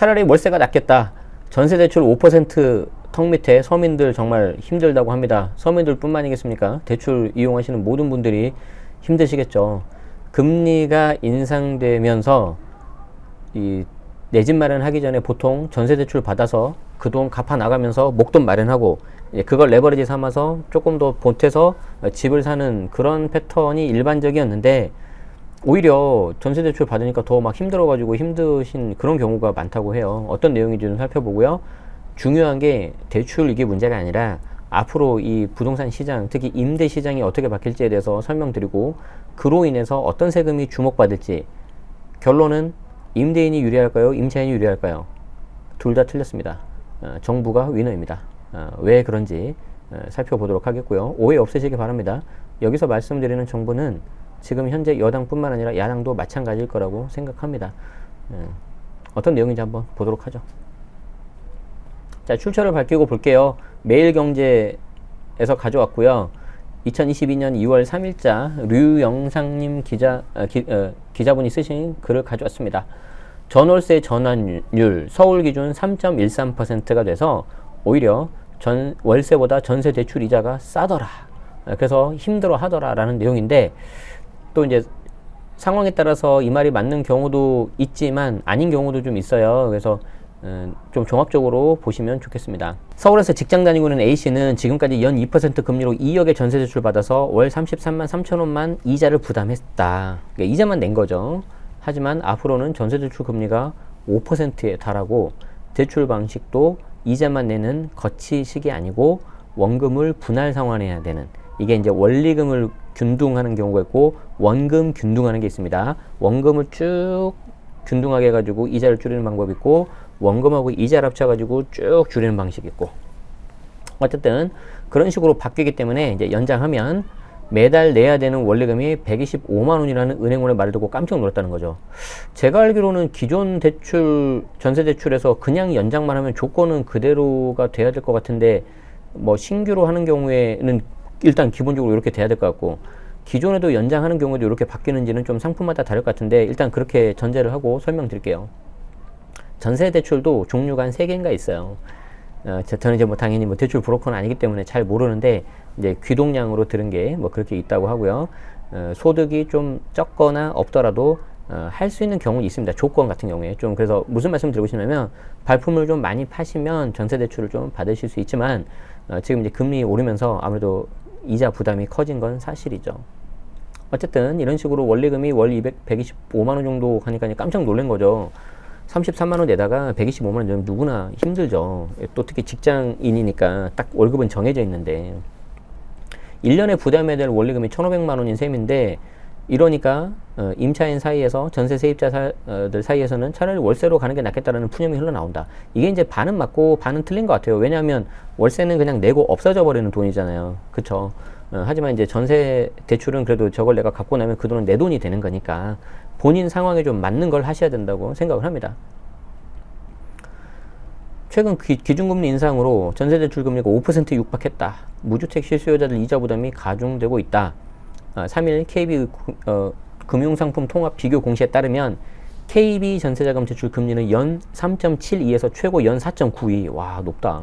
차라리 월세가 낫겠다. 전세대출 5%턱 밑에 서민들 정말 힘들다고 합니다. 서민들 뿐만이겠습니까? 대출 이용하시는 모든 분들이 힘드시겠죠. 금리가 인상되면서 내 집 마련하기 전에 보통 전세대출 받아서 그 돈 갚아 나가면서 목돈 마련하고 그걸 레버리지 삼아서 조금 더 보태서 집을 사는 그런 패턴이 일반적이었는데, 오히려 전세대출 받으니까 더 막 힘들어가지고 힘드신 그런 경우가 많다고 해요. 어떤 내용인지 좀 살펴보고요. 중요한 게 대출 이게 문제가 아니라 앞으로 이 부동산 시장, 특히 임대 시장이 어떻게 바뀔지에 대해서 설명드리고, 그로 인해서 어떤 세금이 주목받을지. 결론은 임대인이 유리할까요? 임차인이 유리할까요? 둘 다 틀렸습니다. 정부가 위너입니다. 왜 그런지 살펴보도록 하겠고요. 오해 없으시기 바랍니다. 여기서 말씀드리는 정보는 지금 현재 여당뿐만 아니라 야당도 마찬가지일 거라고 생각합니다. 어떤 내용인지 한번 보도록 하죠. 자, 출처를 밝히고 볼게요. 매일경제에서 가져왔고요. 2022년 2월 3일자 류영상님 기자분이 쓰신 글을 가져왔습니다. 전월세 전환율 서울 기준 3.13%가 돼서 오히려 월세보다 전세 대출 이자가 싸더라. 그래서 힘들어 하더라 라는 내용인데, 또 이제 상황에 따라서 이 말이 맞는 경우도 있지만 아닌 경우도 좀 있어요. 그래서 좀 종합적으로 보시면 좋겠습니다. 서울에서 직장 다니고 있는 A씨는 지금까지 연 2% 금리로 2억의 전세 대출 받아서 월 33만 3천 원만 이자를 부담했다. 그러니까 이자만 낸 거죠. 하지만 앞으로는 전세 대출 금리가 5%에 달하고 대출 방식도 이자만 내는 거치식이 아니고 원금을 분할 상환해야 되는, 이게 이제 원리금을 균등하는 경우가 있고 원금 균등하는 게 있습니다. 원금을 쭉 균등하게 해가지고 이자를 줄이는 방법이 있고, 원금하고 이자를 합쳐가지고 쭉 줄이는 방식이 있고, 어쨌든 그런 식으로 바뀌기 때문에 이제 연장하면 매달 내야 되는 원리금이 125만 원이라는 은행원의 말을 듣고 깜짝 놀랐다는 거죠. 제가 알기로는 기존 대출, 전세 대출에서 그냥 연장만 하면 조건은 그대로가 돼야 될 것 같은데, 뭐 신규로 하는 경우에는 일단 기본적으로 이렇게 돼야 될 것 같고, 기존에도 연장하는 경우에도 이렇게 바뀌는지는 좀 상품마다 다를 것 같은데, 일단 그렇게 전제를 하고 설명드릴게요. 전세 대출도 종류가 한 3개인가 있어요. 저는 이제 뭐 당연히 뭐 대출 브로커는 아니기 때문에 잘 모르는데, 이제 귀동량으로 들은 게 뭐 그렇게 있다고 하고요. 소득이 좀 적거나 없더라도 할 수 있는 경우는 있습니다. 조건 같은 경우에 좀, 그래서 무슨 말씀 드리고 싶냐면, 발품을 좀 많이 파시면 전세 대출을 좀 받으실 수 있지만, 지금 이제 금리 오르면서 아무래도 이자 부담이 커진 건 사실이죠. 어쨌든 이런 식으로 원리금이 월 125만 원 정도 하니까 깜짝 놀란 거죠. 33만 원 내다가 125만 원 내면 누구나 힘들죠. 또 특히 직장인이니까 딱 월급은 정해져 있는데, 1년에 부담해야 될 원리금이 1,500만 원인 셈인데, 이러니까 임차인 사이에서, 전세 세입자들 사이에서는 차라리 월세로 가는 게 낫겠다라는 푸념이 흘러나온다. 이게 이제 반은 맞고 반은 틀린 것 같아요. 왜냐하면 월세는 그냥 내고 없어져 버리는 돈이잖아요. 그쵸? 하지만 이제 전세 대출은 그래도 저걸 내가 갚고 나면 그 돈은 내 돈이 되는 거니까 본인 상황에 좀 맞는 걸 하셔야 된다고 생각을 합니다. 최근 기준금리 인상으로 전세대출 금리가 5% 육박했다. 무주택 실수요자들 이자 부담이 가중되고 있다. 3일 KB 금융상품 통합 비교 공시에 따르면 KB 전세자금 대출 금리는 연 3.72에서 최고 연 4.92. 와, 높다.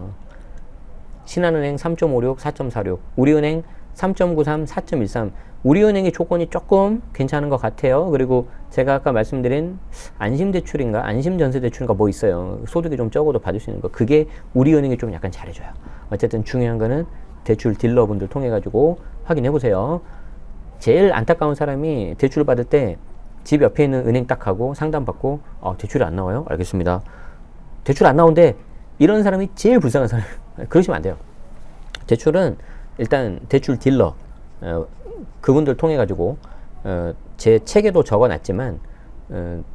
신한은행 3.56, 4.46, 우리은행 3.93, 4.13. 우리은행의 조건이 조금 괜찮은 것 같아요. 그리고 제가 아까 말씀드린 안심대출인가 안심전세대출인가 뭐 있어요. 소득이 좀 적어도 받을 수 있는 거. 그게 우리은행이 좀 약간 잘해줘요. 어쨌든 중요한 거는 대출 딜러분들 통해 가지고 확인해 보세요. 제일 안타까운 사람이 대출 받을 때 집 옆에 있는 은행 딱 가고 상담 받고, 대출이 안 나와요? 알겠습니다. 대출 안 나오는데, 이런 사람이 제일 불쌍한 사람. 그러시면 안 돼요. 대출은 일단 대출 딜러, 그분들 통해 가지고 제 책에도 적어놨지만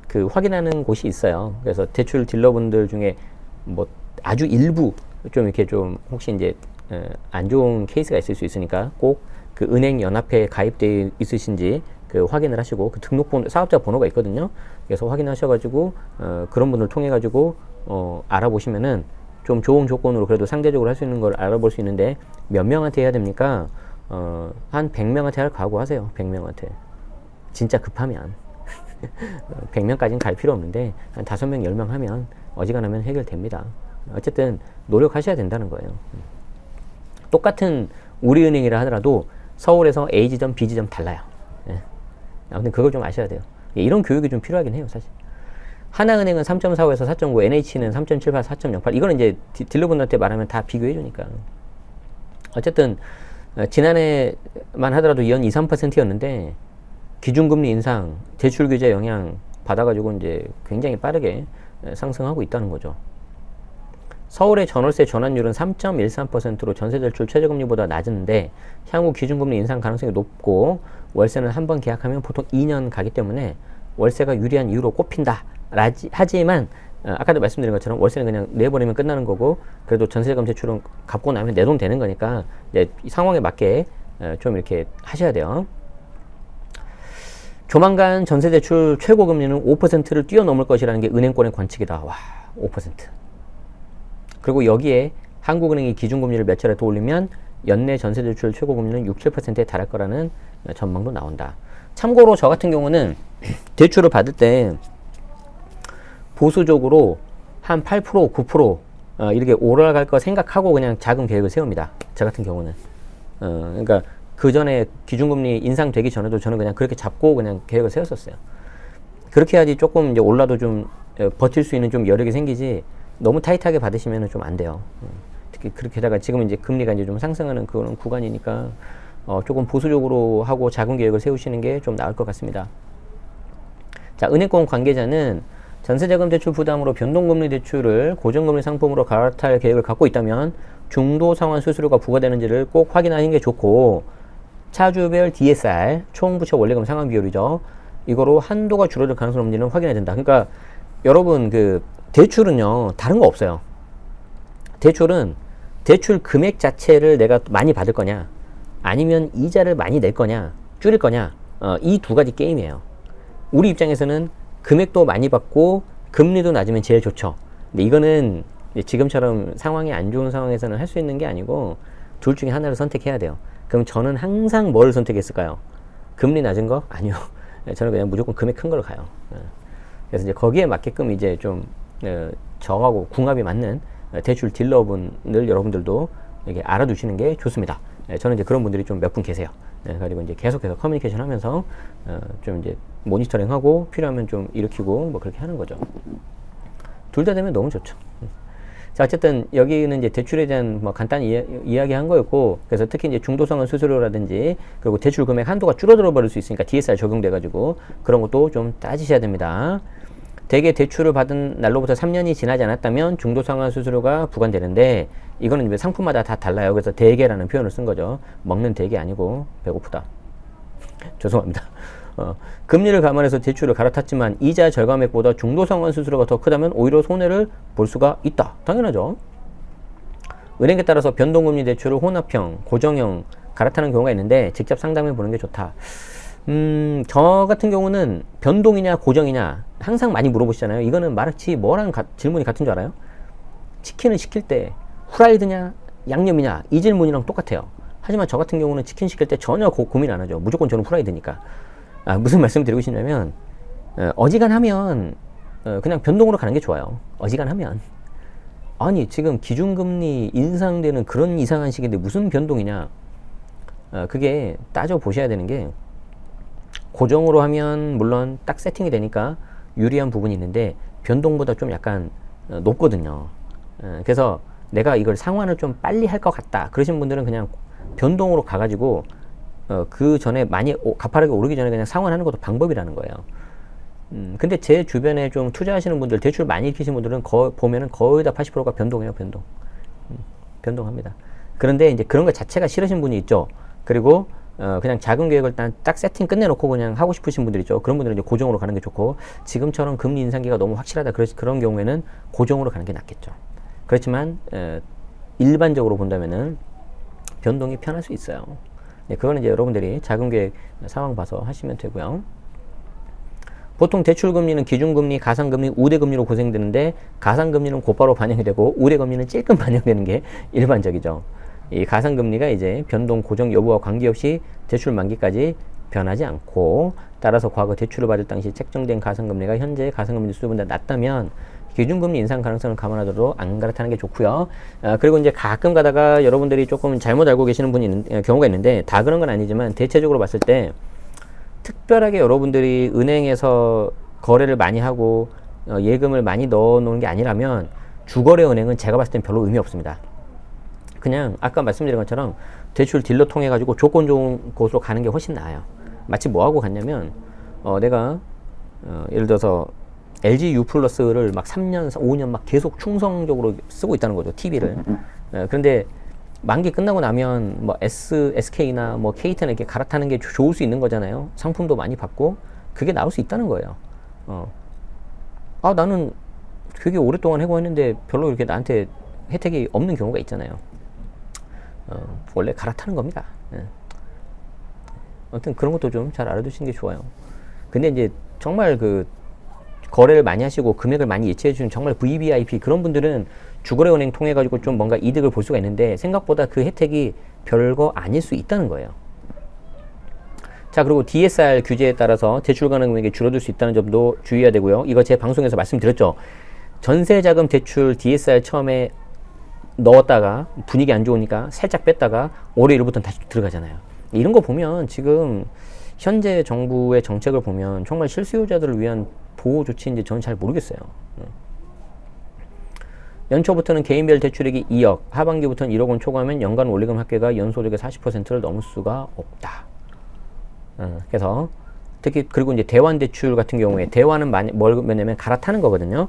그 확인하는 곳이 있어요. 그래서 대출 딜러분들 중에 뭐 아주 일부 좀 이렇게 좀 혹시 이제 안 좋은 케이스가 있을 수 있으니까 꼭 그 은행 연합회에 가입되어 있으신지 그 확인을 하시고, 그 등록번호, 사업자 번호가 있거든요. 그래서 확인하셔가지고 그런 분들 통해 가지고 알아보시면은 좀 좋은 조건으로 그래도 상대적으로 할 수 있는 걸 알아볼 수 있는데, 몇 명한테 해야 됩니까? 한 100명한테 할 각오하세요. 100명한테. 진짜 급하면. 100명까지는 갈 필요 없는데 한 5명, 10명 하면 어지간하면 해결됩니다. 어쨌든 노력하셔야 된다는 거예요. 똑같은 우리은행이라 하더라도 서울에서 A지점, B지점 달라요. 예. 아무튼 그걸 좀 아셔야 돼요. 예, 이런 교육이 좀 필요하긴 해요, 사실. 하나은행은 3.45에서 4.9, NH는 3.78, 4.08. 이거는 이제 딜러분들한테 말하면 다 비교해 주니까. 어쨌든 지난해만 하더라도 연 2, 3%였는데 기준금리 인상, 대출 규제 영향 받아가지고 이제 굉장히 빠르게 상승하고 있다는 거죠. 서울의 전월세 전환율은 3.13%로 전세대출 최저금리보다 낮은데 향후 기준금리 인상 가능성이 높고 월세는 한 번 계약하면 보통 2년 가기 때문에 월세가 유리한 이유로 꼽힌다. 하지만 아까도 말씀드린 것처럼 월세는 그냥 내버리면 끝나는 거고 그래도 전세금 대출은 갚고 나면 내 돈 되는 거니까 이제 상황에 맞게 좀 이렇게 하셔야 돼요. 조만간 전세대출 최고금리는 5%를 뛰어넘을 것이라는 게 은행권의 관측이다. 와, 5%. 그리고 여기에 한국은행이 기준금리를 몇 차례 더 올리면 연내 전세대출 최고금리는 6, 7%에 달할 거라는 전망도 나온다. 참고로 저 같은 경우는 대출을 받을 때 보수적으로 한 8%, 9% 이렇게 올라갈 거 생각하고 그냥 자금 계획을 세웁니다. 저 같은 경우는. 그러니까 그 전에 기준금리 인상되기 전에도 저는 그냥 그렇게 잡고 그냥 계획을 세웠었어요. 그렇게 해야지 조금 이제 올라도 좀 버틸 수 있는 좀 여력이 생기지 너무 타이트하게 받으시면 좀 안 돼요. 특히 그렇게다가 지금 이제 금리가 이제 좀 상승하는 그런 구간이니까 조금 보수적으로 하고 자금 계획을 세우시는 게 좀 나을 것 같습니다. 자, 은행권 관계자는 전세자금 대출 부담으로 변동금리 대출을 고정금리 상품으로 갈아탈 계획을 갖고 있다면 중도 상환 수수료가 부과되는지를 꼭 확인하는 게 좋고 차주별 DSR 총부채 원리금 상환 비율이죠. 이거로 한도가 줄어들 가능성이 없는지는 확인해야 된다. 그러니까 여러분 그 대출은요 다른 거 없어요. 대출은 대출 금액 자체를 내가 많이 받을 거냐 아니면 이자를 많이 낼 거냐 줄일 거냐 이 두 가지 게임이에요. 우리 입장에서는 금액도 많이 받고 금리도 낮으면 제일 좋죠. 근데 이거는 지금처럼 상황이 안 좋은 상황에서는 할 수 있는 게 아니고 둘 중에 하나를 선택해야 돼요. 그럼 저는 항상 뭘 선택했을까요? 금리 낮은 거? 아니요. 저는 그냥 무조건 금액 큰 걸로 가요. 그래서 이제 거기에 맞게끔 이제 좀 저하고 궁합이 맞는 대출 딜러분들 여러분들도 이렇게 알아두시는 게 좋습니다. 저는 이제 그런 분들이 좀 몇 분 계세요. 그리고 이제 계속해서 커뮤니케이션 하면서 좀 이제 모니터링하고 필요하면 좀 일으키고 뭐 그렇게 하는 거죠. 둘 다 되면 너무 좋죠. 자, 어쨌든 여기는 이제 대출에 대한 뭐 간단히 이야기한 거였고, 그래서 특히 이제 중도상환 수수료라든지 그리고 대출 금액 한도가 줄어들어 버릴 수 있으니까 DSR 적용돼 가지고 그런 것도 좀 따지셔야 됩니다. 대개 대출을 받은 날로부터 3년이 지나지 않았다면 중도상환 수수료가 부과되는데 이거는 이제 상품마다 다 달라요. 그래서 대개라는 표현을 쓴 거죠. 먹는 대개 아니고 배고프다. 죄송합니다. 금리를 감안해서 대출을 갈아탔지만 이자 절감액보다 중도상환 수수료가 더 크다면 오히려 손해를 볼 수가 있다. 당연하죠. 은행에 따라서 변동금리 대출을 혼합형, 고정형 갈아타는 경우가 있는데 직접 상담해 보는 게 좋다. 저 같은 경우는 변동이냐 고정이냐 항상 많이 물어보시잖아요. 이거는 마치 뭐랑 질문이 같은 줄 알아요? 치킨을 시킬 때 후라이드냐 양념이냐 이 질문이랑 똑같아요. 하지만 저 같은 경우는 치킨 시킬 때 전혀 고민 안 하죠. 무조건 저는 후라이드니까. 무슨 말씀 드리고 싶냐면 어지간하면 그냥 변동으로 가는 게 좋아요. 어지간하면. 아니 지금 기준금리 인상되는 그런 이상한 시기인데 무슨 변동이냐. 그게 따져보셔야 되는 게 고정으로 하면 물론 딱 세팅이 되니까 유리한 부분이 있는데 변동보다 좀 약간 높거든요. 그래서 내가 이걸 상환을 좀 빨리 할 것 같다 그러신 분들은 그냥 변동으로 가가지고 그 전에 많이 가파르게 오르기 전에 그냥 상환하는 것도 방법이라는 거예요. 근데 제 주변에 좀 투자하시는 분들 대출 많이 익히신 분들은 보면은 거의 다 80%가 변동이에요. 변동합니다. 그런데 이제 그런 것 자체가 싫으신 분이 있죠. 그리고 그냥 자금 계획을 딱 세팅 끝내놓고 그냥 하고 싶으신 분들 있죠. 그런 분들은 이제 고정으로 가는 게 좋고 지금처럼 금리 인상기가 너무 확실하다 그런 경우에는 고정으로 가는 게 낫겠죠. 그렇지만 일반적으로 본다면은 변동이 편할 수 있어요. 네, 그거는 이제 여러분들이 자금 계획 상황 봐서 하시면 되고요. 보통 대출금리는 기준금리, 가상금리, 우대금리로 구성되는데 가상금리는 곧바로 반영이 되고 우대금리는 찔끔 반영되는 게 일반적이죠. 이 가상금리가 이제 변동 고정 여부와 관계없이 대출 만기까지 변하지 않고, 따라서 과거 대출을 받을 당시 책정된 가산금리가 현재 가산금리 수준보다 낮다면 기준금리 인상 가능성을 감안하도록 안 갈아타는 게 좋고요. 그리고 이제 가끔 가다가 여러분들이 조금 잘못 알고 계시는 경우가 있는데, 다 그런 건 아니지만 대체적으로 봤을 때 특별하게 여러분들이 은행에서 거래를 많이 하고 예금을 많이 넣어 놓은 게 아니라면 주거래 은행은 제가 봤을 땐 별로 의미 없습니다. 그냥 아까 말씀드린 것처럼 대출 딜러 통해 가지고 조건 좋은 곳으로 가는 게 훨씬 나아요. 마치 뭐 하고 갔냐면 내가 예를 들어서 LG U 플러스를 막 3년, 5년 막 계속 충성적으로 쓰고 있다는 거죠. TV를. 그런데 만기 끝나고 나면 뭐 SK나 뭐 KT나 이렇게 갈아타는 게 좋을 수 있는 거잖아요. 상품도 많이 받고 그게 나올 수 있다는 거예요. 나는 되게 오랫동안 해고 했는데 별로 이렇게 나한테 혜택이 없는 경우가 있잖아요. 원래 갈아타는 겁니다. 아무튼 그런 것도 좀 잘 알아두시는 게 좋아요. 근데 이제 정말 그 거래를 많이 하시고 금액을 많이 예치해 주는 정말 VVIP 그런 분들은 주거래은행 통해 가지고 좀 뭔가 이득을 볼 수가 있는데, 생각보다 그 혜택이 별거 아닐 수 있다는 거예요. 자, 그리고 DSR 규제에 따라서 대출 가능 금액이 줄어들 수 있다는 점도 주의해야 되고요. 이거 제 방송에서 말씀드렸죠. 전세자금 대출 DSR 처음에 넣었다가 분위기 안 좋으니까 살짝 뺐다가 올해 1월부터는 다시 들어가잖아요. 이런 거 보면 지금 현재 정부의 정책을 보면 정말 실수요자들을 위한 보호 조치인지 저는 잘 모르겠어요. 연초부터는 개인별 대출액이 2억, 하반기부터는 1억 원 초과하면 연간 원리금 합계가 연소득의 40%를 넘을 수가 없다. 그래서 특히 그리고 이제 대환 대출 같은 경우에 대환은 뭐냐면 갈아타는 거거든요.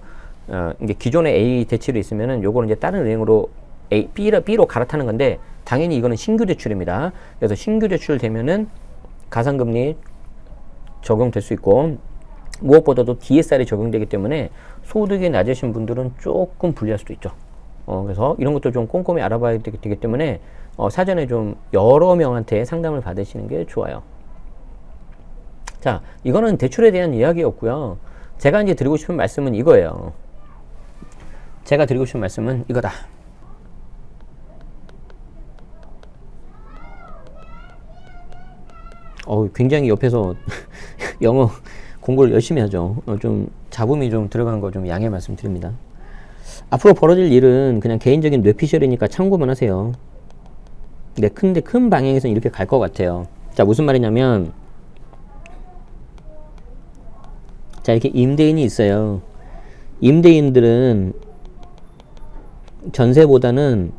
이게 기존에 A 대출이 있으면은 요거는 이제 다른 은행으로 B로 갈아타는 건데, 당연히 이거는 신규 대출입니다. 그래서 신규 대출 되면은 가산금리 적용될 수 있고, 무엇보다도 DSR이 적용되기 때문에 소득이 낮으신 분들은 조금 불리할 수도 있죠. 그래서 이런 것도 좀 꼼꼼히 알아봐야 되기 때문에 사전에 좀 여러 명한테 상담을 받으시는 게 좋아요. 자, 이거는 대출에 대한 이야기였고요. 제가 이제 드리고 싶은 말씀은 이거예요. 제가 드리고 싶은 말씀은 이거다. 굉장히 옆에서 영어 공부를 열심히 하죠. 좀 잡음이 좀 들어간 거 좀 양해 말씀드립니다. 앞으로 벌어질 일은 그냥 개인적인 뇌피셜이니까 참고만 하세요. 근데 큰 방향에서는 이렇게 갈 것 같아요. 자, 무슨 말이냐면, 자, 이렇게 임대인이 있어요. 임대인들은 전세보다는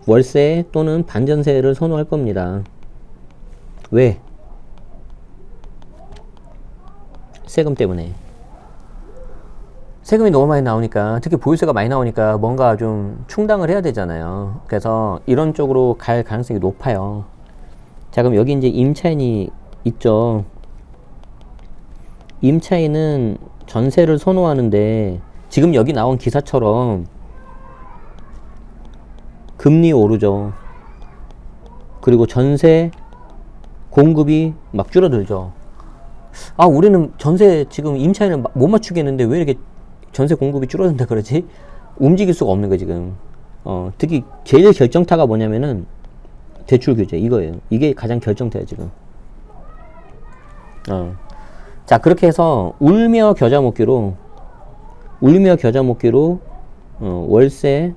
월세 또는 반전세를 선호할 겁니다. 왜? 세금 때문에. 세금이 너무 많이 나오니까, 특히 보유세가 많이 나오니까 뭔가 좀 충당을 해야 되잖아요. 그래서 이런 쪽으로 갈 가능성이 높아요. 자, 그럼 여기 이제 임차인이 있죠. 임차인은 전세를 선호하는데 지금 여기 나온 기사처럼 금리 오르죠. 그리고 전세 공급이 막 줄어들죠. 우리는 전세 지금 임차인을 못 맞추겠는데 왜 이렇게 전세 공급이 줄어든다 그러지? 움직일 수가 없는 거예요, 지금. 특히 제일 결정타가 뭐냐면은 대출 규제 이거예요. 이게 가장 결정타예요, 지금. 자, 그렇게 해서 울며 겨자 먹기로 월세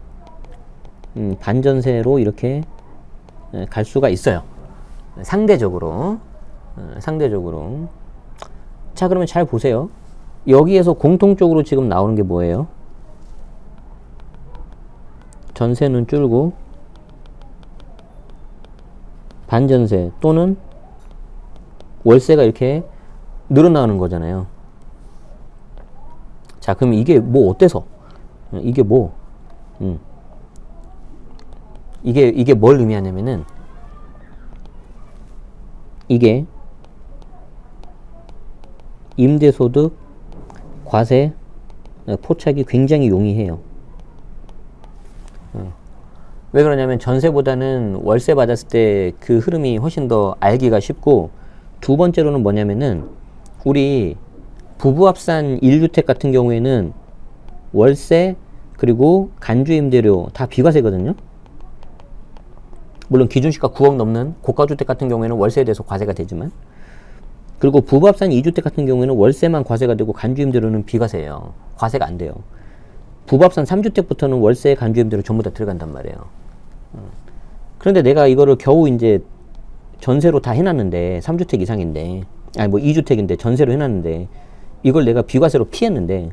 반전세로 이렇게 갈 수가 있어요. 상대적으로. 자, 그러면 잘 보세요. 여기에서 공통적으로 지금 나오는 게 뭐예요? 전세는 줄고 반전세 또는 월세가 이렇게 늘어나는 거잖아요. 자, 그럼 이게 뭐 어때서? 이게 뭐? 이게 뭘 의미하냐면은, 이게 임대소득 과세 포착이 굉장히 용이해요. 왜 그러냐면 전세보다는 월세 받았을 때 그 흐름이 훨씬 더 알기가 쉽고, 두 번째로는 뭐냐면은 우리 부부합산 1주택 같은 경우에는 월세 그리고 간주임대료 다 비과세거든요. 물론 기준시가 9억 넘는 고가주택 같은 경우에는 월세에 대해서 과세가 되지만, 그리고 부부합산 2주택 같은 경우에는 월세만 과세가 되고 간주임대로는 비과세예요. 과세가 안 돼요. 부부합산 3주택부터는 월세 간주임대로 전부 다 들어간단 말이에요. 그런데 내가 이거를 겨우 이제 전세로 다 해놨는데, 3주택 이상인데, 아니 뭐 2주택인데 전세로 해놨는데, 이걸 내가 비과세로 피했는데,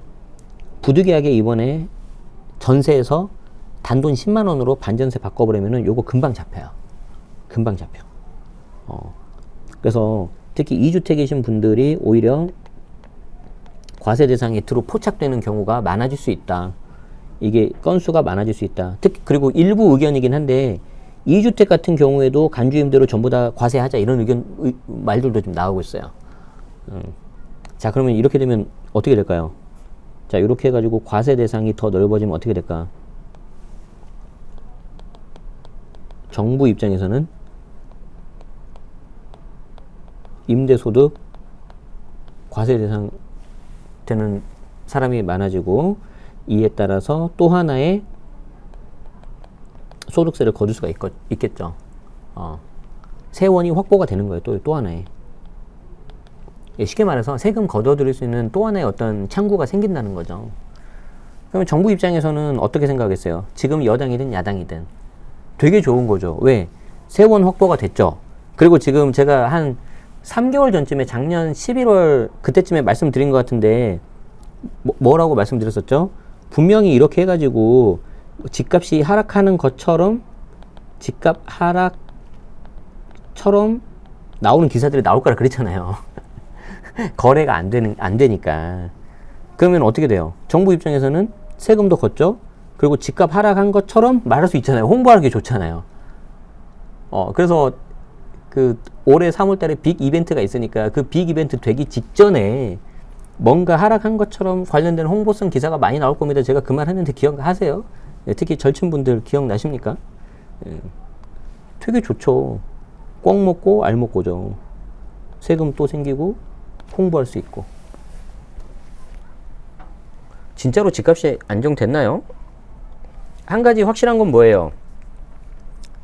부득이하게 이번에 전세에서 단돈 10만 원으로 반전세 바꿔버리면은 요거 금방 잡혀요. 금방 잡혀. 그래서 특히 2주택이신 분들이 오히려 과세 대상에 들어 포착되는 경우가 많아질 수 있다. 이게 건수가 많아질 수 있다. 특히 그리고 일부 의견이긴 한데 2주택 같은 경우에도 간주임대로 전부 다 과세하자 이런 말들도 좀 나오고 있어요. 자, 그러면 이렇게 되면 어떻게 될까요? 자, 이렇게 해가지고 과세 대상이 더 넓어지면 어떻게 될까? 정부 입장에서는 임대소득 과세 대상 되는 사람이 많아지고, 이에 따라서 또 하나의 소득세를 거둘 수가 있겠죠. 세원이 확보가 되는 거예요. 또 하나의. 쉽게 말해서 세금 걷어들일 수 있는 또 하나의 어떤 창구가 생긴다는 거죠. 그러면 정부 입장에서는 어떻게 생각하겠어요? 지금 여당이든 야당이든 되게 좋은 거죠. 왜? 세원 확보가 됐죠. 그리고 지금 제가 한 3개월 전쯤에 작년 11월 그때쯤에 말씀드린 것 같은데 뭐라고 말씀드렸었죠? 분명히 이렇게 해가지고 집값이 하락하는 것처럼 집값 하락처럼 나오는 기사들이 나올 거라 그랬잖아요. 거래가 안 되니까. 그러면 어떻게 돼요? 정부 입장에서는 세금도 걷죠? 그리고 집값 하락한 것처럼 말할 수 있잖아요. 홍보하는 게 좋잖아요. 그래서 그 올해 3월 달에 빅 이벤트가 있으니까 그 빅 이벤트 되기 직전에 뭔가 하락한 것처럼 관련된 홍보성 기사가 많이 나올 겁니다. 제가 그 말 했는데 기억하세요? 특히 절친분들 기억나십니까? 되게 좋죠. 꽉 먹고 알 먹고죠. 세금 또 생기고 홍보할 수 있고. 진짜로 집값이 안정됐나요? 한 가지 확실한 건 뭐예요?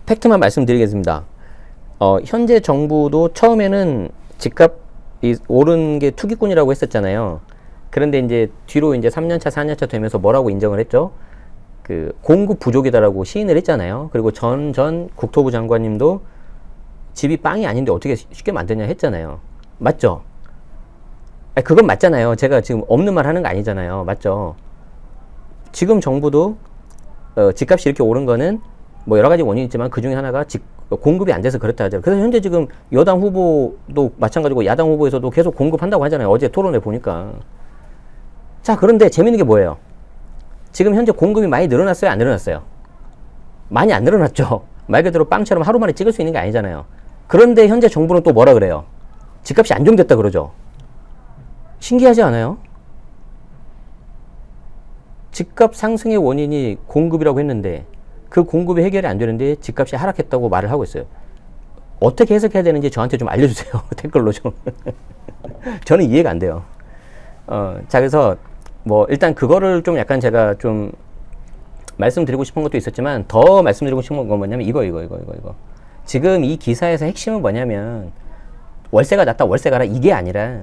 팩트만 말씀드리겠습니다. 현재 정부도 처음에는 집값이 오른 게 투기꾼이라고 했었잖아요. 그런데 이제 뒤로 이제 3년차, 4년차 되면서 뭐라고 인정을 했죠? 그 공급 부족이다라고 시인을 했잖아요. 그리고 전 국토부 장관님도 집이 빵이 아닌데 어떻게 쉽게 만드냐 했잖아요. 맞죠? 아니, 그건 맞잖아요. 제가 지금 없는 말 하는 거 아니잖아요. 맞죠? 지금 정부도 집값이 이렇게 오른 거는 뭐 여러 가지 원인이 있지만 그 중에 하나가 공급이 안 돼서 그렇다 하죠. 그래서 현재 지금 여당 후보도 마찬가지고 야당 후보에서도 계속 공급한다고 하잖아요. 어제 토론회 보니까. 자, 그런데 재밌는 게 뭐예요? 지금 현재 공급이 많이 늘어났어요? 안 늘어났어요? 많이 안 늘어났죠. 말 그대로 빵처럼 하루 만에 찍을 수 있는 게 아니잖아요. 그런데 현재 정부는 또 뭐라 그래요? 집값이 안정됐다 그러죠. 신기하지 않아요? 집값 상승의 원인이 공급이라고 했는데 그 공급이 해결이 안 되는데 집값이 하락했다고 말을 하고 있어요. 어떻게 해석해야 되는지 저한테 좀 알려주세요. 댓글로 좀. 저는 이해가 안 돼요. 자, 그래서 뭐 일단 그거를 좀 약간 제가 좀 말씀드리고 싶은 것도 있었지만 더 말씀드리고 싶은 건 뭐냐면 이거. 지금 이 기사에서 핵심은 뭐냐면 월세가 낮다, 월세가 라 이게 아니라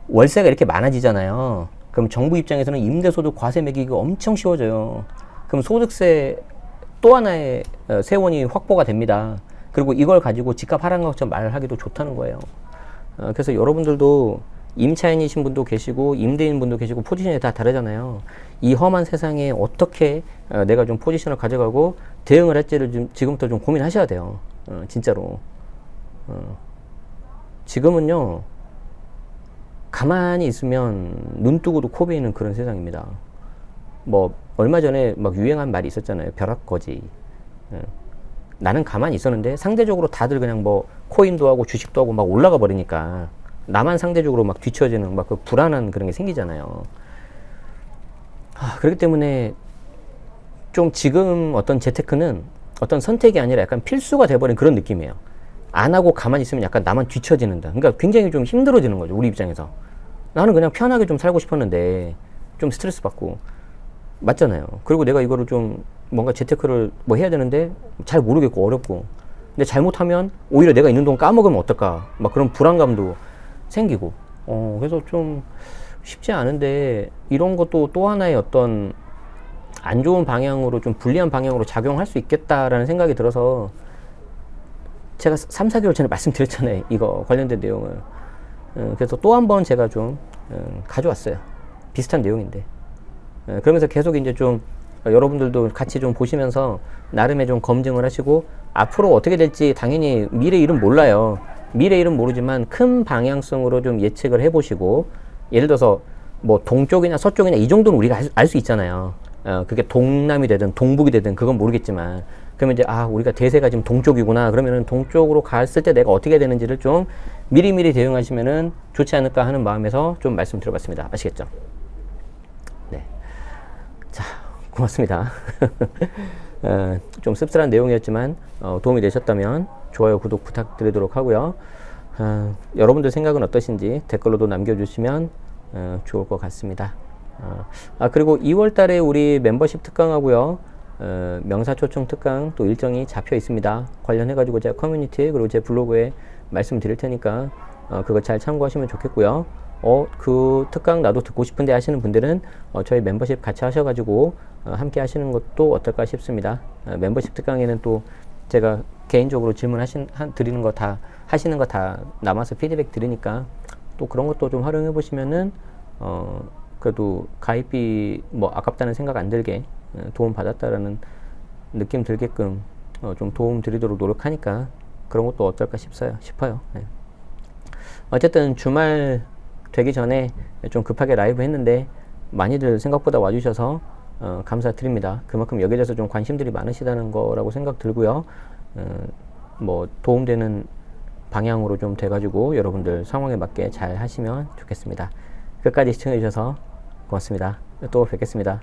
월세가 이렇게 많아지잖아요. 그럼 정부 입장에서는 임대소득 과세 매기기가 엄청 쉬워져요. 그럼 소득세 또 하나의 세원이 확보가 됩니다. 그리고 이걸 가지고 집값 하락한 것처럼 말을 하기도 좋다는 거예요. 그래서 여러분들도 임차인이신 분도 계시고 임대인 분도 계시고 포지션이 다 다르잖아요. 이 험한 세상에 어떻게 내가 좀 포지션을 가져가고 대응을 할지를 좀 지금부터 좀 고민하셔야 돼요. 진짜로. 지금은요, 가만히 있으면 눈 뜨고도 코 베이는 그런 세상입니다. 뭐 얼마 전에 막 유행한 말이 있었잖아요. 벼락거지. 나는 가만히 있었는데 상대적으로 다들 그냥 뭐 코인도 하고 주식도 하고 막 올라가 버리니까 나만 상대적으로 막 뒤처지는 막 그 불안한 그런 게 생기잖아요. 그렇기 때문에 좀 지금 어떤 재테크는 어떤 선택이 아니라 약간 필수가 돼버린 그런 느낌이에요. 안 하고 가만히 있으면 약간 나만 뒤처지는다. 그러니까 굉장히 좀 힘들어지는 거죠. 우리 입장에서. 나는 그냥 편하게 좀 살고 싶었는데 좀 스트레스 받고. 맞잖아요. 그리고 내가 이거를 좀 뭔가 재테크를 뭐 해야 되는데 잘 모르겠고 어렵고. 근데 잘못하면 오히려 내가 있는 돈 까먹으면 어떨까? 막 그런 불안감도 생기고. 그래서 좀 쉽지 않은데 이런 것도 또 하나의 어떤 안 좋은 방향으로 좀 불리한 방향으로 작용할 수 있겠다라는 생각이 들어서 제가 3, 4개월 전에 말씀드렸잖아요. 이거 관련된 내용을. 그래서 또 한 번 제가 좀 가져왔어요. 비슷한 내용인데. 그러면서 계속 이제 좀 여러분들도 같이 좀 보시면서 나름의 좀 검증을 하시고 앞으로 어떻게 될지 당연히 미래 일은 몰라요. 미래 일은 모르지만 큰 방향성으로 좀 예측을 해보시고 예를 들어서 뭐 동쪽이나 서쪽이나 이 정도는 우리가 알 수 있잖아요. 그게 동남이 되든 동북이 되든 그건 모르겠지만 그러면 이제 우리가 대세가 지금 동쪽이구나 그러면은 동쪽으로 갔을 때 내가 어떻게 되는지를 좀 미리미리 대응하시면은 좋지 않을까 하는 마음에서 좀 말씀드려봤습니다. 아시겠죠? 네. 자, 고맙습니다. 좀 씁쓸한 내용이었지만 도움이 되셨다면 좋아요, 구독 부탁드리도록 하고요. 여러분들 생각은 어떠신지 댓글로도 남겨주시면 좋을 것 같습니다. 그리고 2월 달에 우리 멤버십 특강하고요. 명사초청 특강 또 일정이 잡혀 있습니다. 관련해 가지고 제가 커뮤니티 그리고 제 블로그에 말씀드릴 테니까 그거 잘 참고하시면 좋겠고요. 그 특강 나도 듣고 싶은데 하시는 분들은 저희 멤버십 같이 하셔가지고 함께 하시는 것도 어떨까 싶습니다. 멤버십 특강에는 또 제가 개인적으로 질문 드리는 거 다 하시는 거 다 남아서 피드백 드리니까 또 그런 것도 좀 활용해 보시면은 그래도 가입비 뭐 아깝다는 생각 안 들게 도움 받았다라는 느낌 들게끔 좀 도움 드리도록 노력하니까 그런 것도 어떨까 싶어요. 네. 어쨌든 주말 되기 전에 좀 급하게 라이브 했는데 많이들 생각보다 와주셔서 감사드립니다. 그만큼 여기에 대해서 좀 관심들이 많으시다는 거라고 생각 들고요. 뭐 도움되는 방향으로 좀 돼가지고 여러분들 상황에 맞게 잘 하시면 좋겠습니다. 끝까지 시청해 주셔서 고맙습니다. 또 뵙겠습니다.